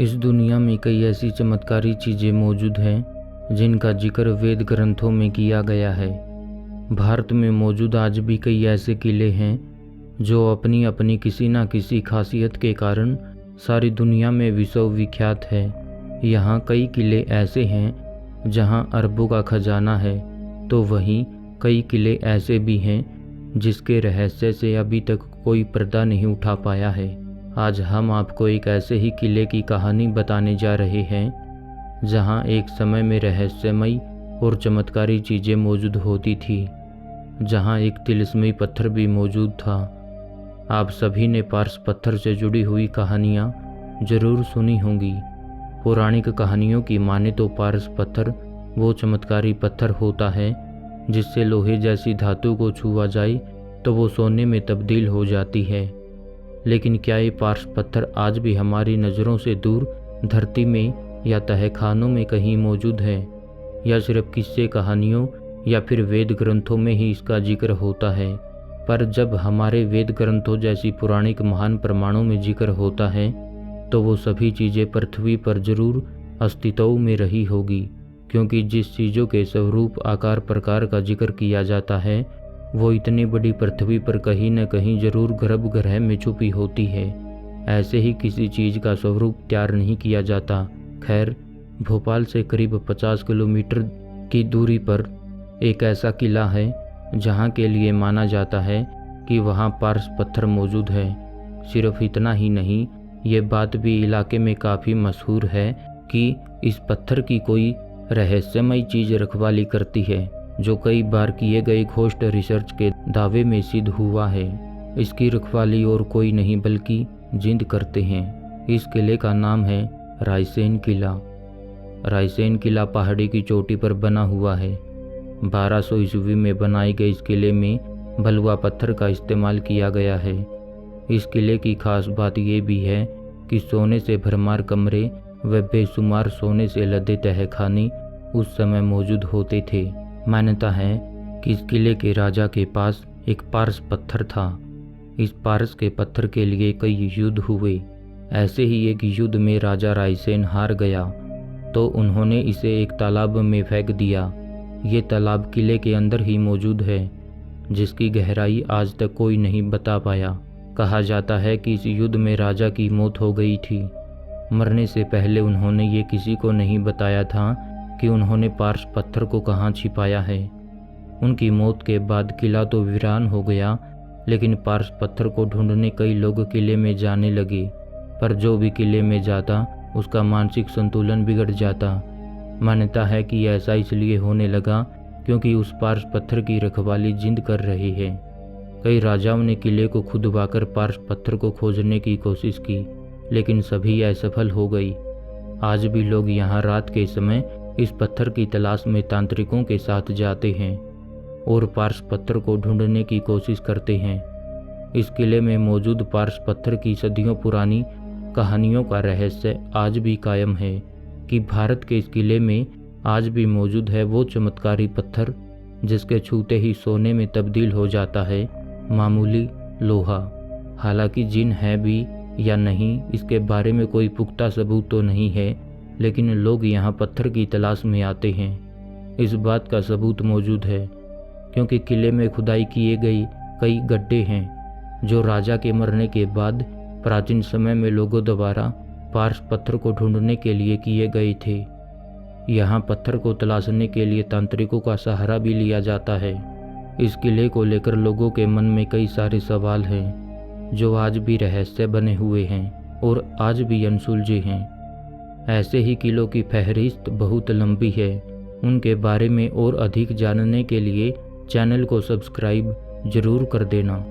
इस दुनिया में कई ऐसी चमत्कारी चीज़ें मौजूद हैं जिनका जिक्र वेद ग्रंथों में किया गया है। भारत में मौजूद आज भी कई ऐसे किले हैं जो अपनी अपनी किसी न किसी खासियत के कारण सारी दुनिया में विश्वविख्यात है। यहाँ कई किले ऐसे हैं जहाँ अरबों का खजाना है, तो वहीं कई किले ऐसे भी हैं जिसके रहस्य से अभी तक कोई पर्दा नहीं उठा पाया है। आज हम आपको एक ऐसे ही किले की कहानी बताने जा रहे हैं जहाँ एक समय में रहस्यमयी और चमत्कारी चीज़ें मौजूद होती थी, जहाँ एक तिलिस्मी पत्थर भी मौजूद था। आप सभी ने पारस पत्थर से जुड़ी हुई कहानियाँ जरूर सुनी होंगी। पौराणिक कहानियों की माने तो पारस पत्थर वो चमत्कारी पत्थर होता है जिससे लोहे जैसी धातु को छुआ जाए तो वो सोने में तब्दील हो जाती है। लेकिन क्या ये पारस पत्थर आज भी हमारी नज़रों से दूर धरती में या तहखानों में कहीं मौजूद है, या सिर्फ किस्से कहानियों या फिर वेद ग्रंथों में ही इसका जिक्र होता है? पर जब हमारे वेद ग्रंथों जैसी पौराणिक महान प्रमाणों में जिक्र होता है तो वो सभी चीज़ें पृथ्वी पर जरूर अस्तित्व में रही होगी, क्योंकि जिस चीज़ों के स्वरूप आकार प्रकार का जिक्र किया जाता है वो इतनी बड़ी पृथ्वी पर कहीं न कहीं जरूर गर्भगृह में छुपी होती है। ऐसे ही किसी चीज़ का स्वरूप तैयार नहीं किया जाता। खैर, भोपाल से करीब 50 किलोमीटर की दूरी पर एक ऐसा किला है जहाँ के लिए माना जाता है कि वहाँ पारस पत्थर मौजूद है। सिर्फ इतना ही नहीं, ये बात भी इलाके में काफ़ी मशहूर है कि इस पत्थर की कोई रहस्यमयी चीज़ रखवाली करती है, जो कई बार किए गए घोस्ट रिसर्च के दावे में सिद्ध हुआ है। इसकी रखवाली और कोई नहीं बल्कि जिंद करते हैं। इस किले का नाम है रायसेन किला। रायसेन किला पहाड़ी की चोटी पर बना हुआ है। 1200 ईस्वी में बनाए गए इस किले में बलुआ पत्थर का इस्तेमाल किया गया है। इस किले की खास बात ये भी है कि सोने से भरमार कमरे व बेशुमार सोने से लदे तहखाने उस समय मौजूद होते थे। मान्यता है कि इस किले के राजा के पास एक पारस पत्थर था। इस पारस के पत्थर के लिए कई युद्ध हुए। ऐसे ही एक युद्ध में राजा रायसेन हार गया तो उन्होंने इसे एक तालाब में फेंक दिया। ये तालाब किले के अंदर ही मौजूद है, जिसकी गहराई आज तक कोई नहीं बता पाया। कहा जाता है कि इस युद्ध में राजा की मौत हो गई थी। मरने से पहले उन्होंने ये किसी को नहीं बताया था कि उन्होंने पारस पत्थर को कहाँ छिपाया है। उनकी मौत के बाद किला तो वीरान हो गया, लेकिन पारस पत्थर को ढूंढने कई लोग किले में जाने लगे। पर जो भी किले में जाता उसका मानसिक संतुलन बिगड़ जाता। मान्यता है कि ऐसा इसलिए होने लगा क्योंकि उस पारस पत्थर की रखवाली जिंद कर रहे हैं। कई राजाओं ने किले को खुदवाकर पारस पत्थर को खोजने की कोशिश की, लेकिन सभी असफल हो गई। आज भी लोग यहाँ रात के समय इस पत्थर की तलाश में तांत्रिकों के साथ जाते हैं और पारस पत्थर को ढूंढने की कोशिश करते हैं। इस किले में मौजूद पारस पत्थर की सदियों पुरानी कहानियों का रहस्य आज भी कायम है कि भारत के इस किले में आज भी मौजूद है वो चमत्कारी पत्थर जिसके छूते ही सोने में तब्दील हो जाता है मामूली लोहा। हालांकि जिन है भी या नहीं, इसके बारे में कोई पुख्ता सबूत तो नहीं है, लेकिन लोग यहाँ पत्थर की तलाश में आते हैं। इस बात का सबूत मौजूद है क्योंकि किले में खुदाई किए गए कई गड्ढे हैं जो राजा के मरने के बाद प्राचीन समय में लोगों द्वारा पारस पत्थर को ढूंढने के लिए किए गए थे। यहाँ पत्थर को तलाशने के लिए तांत्रिकों का सहारा भी लिया जाता है। इस किले को लेकर लोगों के मन में कई सारे सवाल हैं जो आज भी रहस्य बने हुए हैं और आज भी अनसुलझे हैं। ऐसे ही किलों की फहरिस्त बहुत लंबी है। उनके बारे में और अधिक जानने के लिए चैनल को सब्सक्राइब जरूर कर देना।